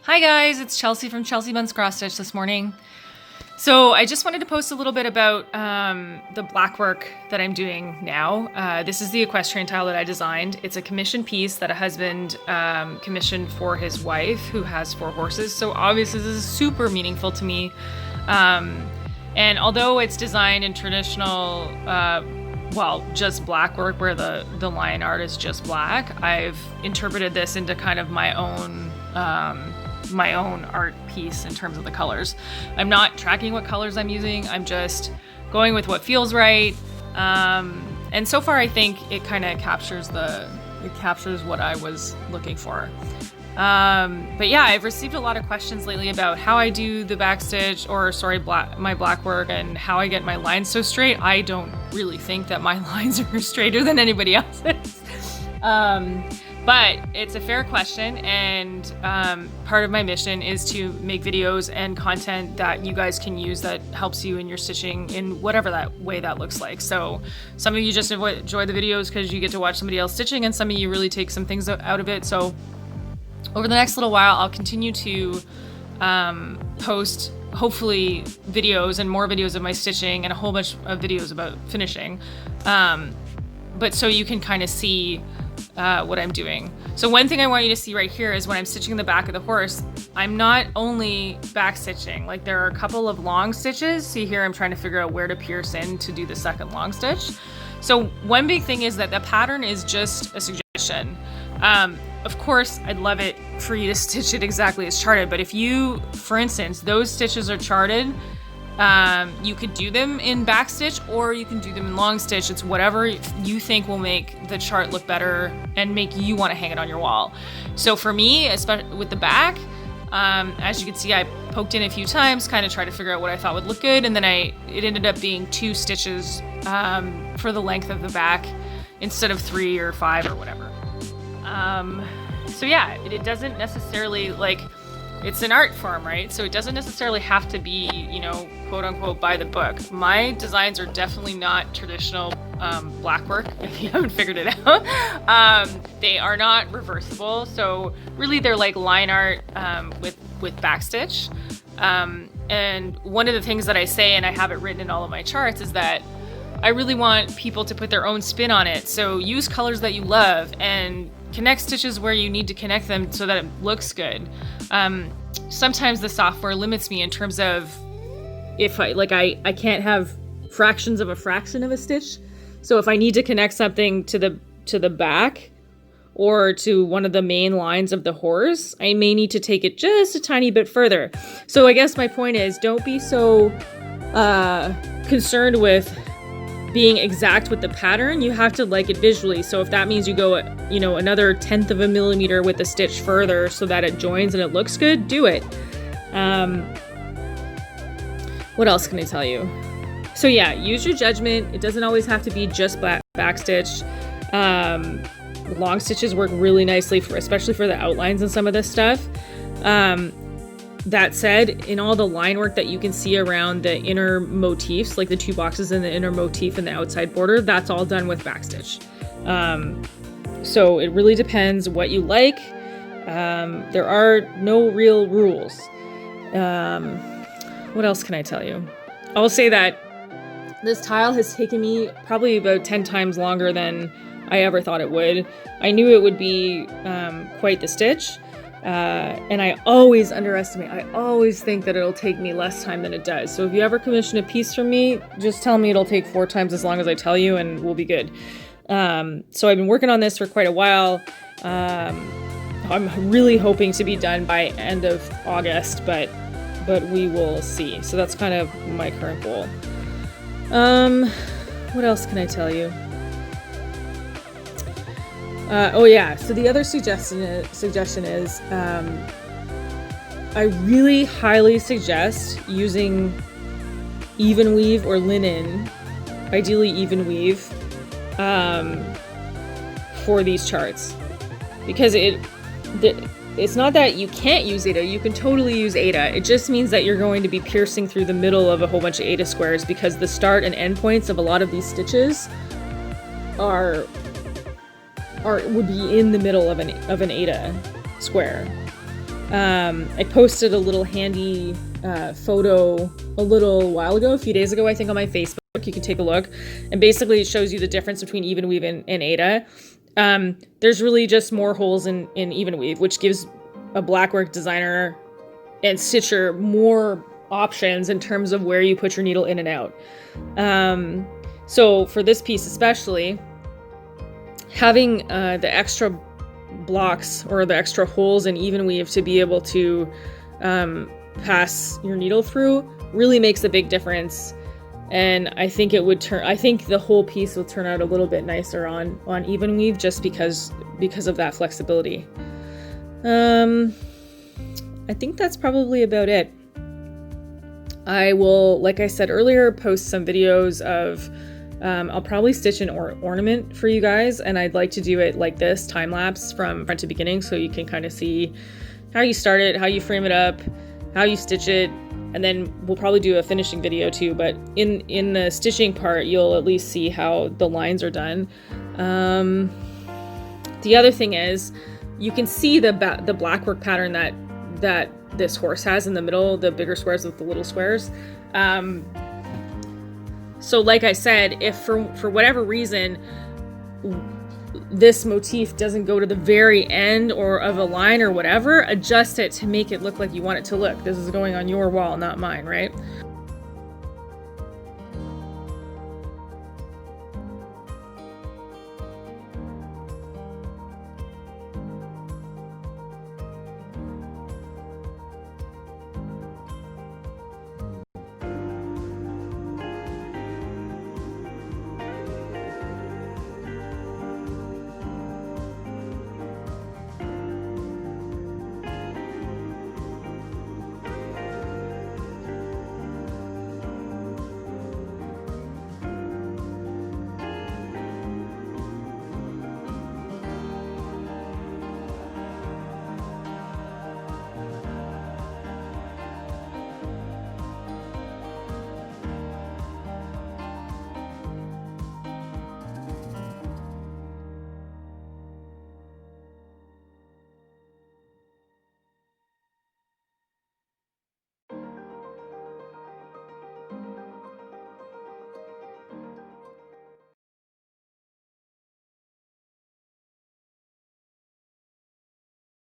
Hi guys, it's Chelsea from Chelsea Buns Cross Stitch this morning. So I just wanted to post a little bit about the Blackwork that I'm doing now. This is the equestrian tile that I designed. It's a commissioned piece that a husband commissioned for his wife who has 4 horses. So obviously this is super meaningful to me. And although it's designed in traditional, just blackwork where the line art is just black, I've interpreted this into kind of my own art piece in terms of the colors. I'm not tracking what colors I'm using. I'm just going with what feels right. And so far I think it kind of captures what I was looking for. But yeah, I've received a lot of questions lately about how I do the backstitch, my blackwork, and how I get my lines so straight. I don't really think that my lines are straighter than anybody else's. But it's a fair question, and part of my mission is to make videos and content that you guys can use that helps you in your stitching in whatever that way that looks like. So some of you just enjoy the videos because you get to watch somebody else stitching, and some of you really take some things out of it. So over the next little while, I'll continue to post hopefully videos and more videos of my stitching and a whole bunch of videos about finishing. But so you can kind of see what I'm doing. So one thing I want you to see right here is when I'm stitching the back of the horse, I'm not only back stitching. Like there are a couple of long stitches. See here, I'm trying to figure out where to pierce in to do the second long stitch. So one big thing is that the pattern is just a suggestion. Of course, I'd love it for you to stitch it exactly as charted, but if you, for instance, those stitches are charted, you could do them in back stitch or you can do them in long stitch. It's whatever you think will make the chart look better and make you want to hang it on your wall. So for me, especially with the back, as you can see, I poked in a few times, kind of tried to figure out what I thought would look good, and then it ended up being 2 stitches for the length of the back instead of 3 or 5 or whatever. So yeah, it doesn't necessarily, like, it's an art form, right? So it doesn't necessarily have to be, quote unquote, by the book. My designs are definitely not traditional blackwork, if you haven't figured it out. They are not reversible. So really they're like line art with backstitch. And one of the things that I say, and I have it written in all of my charts, is that I really want people to put their own spin on it. So use colors that you love and connect stitches where you need to connect them so that it looks good. Sometimes the software limits me in terms of if I can't have fractions of a fraction of a stitch. So if I need to connect something to the back or to one of the main lines of the horse, I may need to take it just a tiny bit further. So I guess my point is, don't be so concerned with being exact with the pattern. You have to like it visually. So if that means you go, another 1/10 of a millimeter with the stitch further so that it joins and it looks good, do it. What else can I tell you? So yeah, use your judgment. It doesn't always have to be just back stitch. Long stitches work really nicely especially for the outlines and some of this stuff. That said, in all the line work that you can see around the inner motifs, like the 2 boxes in the inner motif and the outside border, that's all done with backstitch. So it really depends what you like. There are no real rules. What else can I tell you? I'll say that this tile has taken me probably about 10 times longer than I ever thought it would. I knew it would be quite the stitch. And I always underestimate. I always think that it'll take me less time than it does. So if you ever commission a piece from me, just tell me it'll take 4 times as long as I tell you and we'll be good. So I've been working on this for quite a while. I'm really hoping to be done by end of August, but we will see. So that's kind of my current goal. What else can I tell you? So the other suggestion is I really highly suggest using even weave or linen, ideally even weave, for these charts, because it's not that you can't use Aida. You can totally use Aida. It just means that you're going to be piercing through the middle of a whole bunch of Aida squares, because the start and end points of a lot of these stitches would be in the middle of an Aida square. I posted a little handy photo a little while ago, a few days ago, I think, on my Facebook. You can take a look, and basically it shows you the difference between even weave and Aida. There's really just more holes in even weave, which gives a Blackwork designer and stitcher more options in terms of where you put your needle in and out. So for this piece especially, having the extra blocks or the extra holes in even weave to be able to pass your needle through really makes a big difference. And I think I think the whole piece will turn out a little bit nicer on even weave, just because of that flexibility. I think that's probably about it. I will, like I said earlier, post some videos of, I'll probably stitch an ornament for you guys, and I'd like to do it like this, time lapse from front to beginning, so you can kind of see how you start it, how you frame it up, how you stitch it, and then we'll probably do a finishing video too, but in the stitching part, you'll at least see how the lines are done. The other thing is, you can see the Blackwork pattern that this horse has in the middle, the bigger squares with the little squares. So like I said, if for whatever reason this motif doesn't go to the very end or of a line or whatever, adjust it to make it look like you want it to look. This is going on your wall, not mine, right?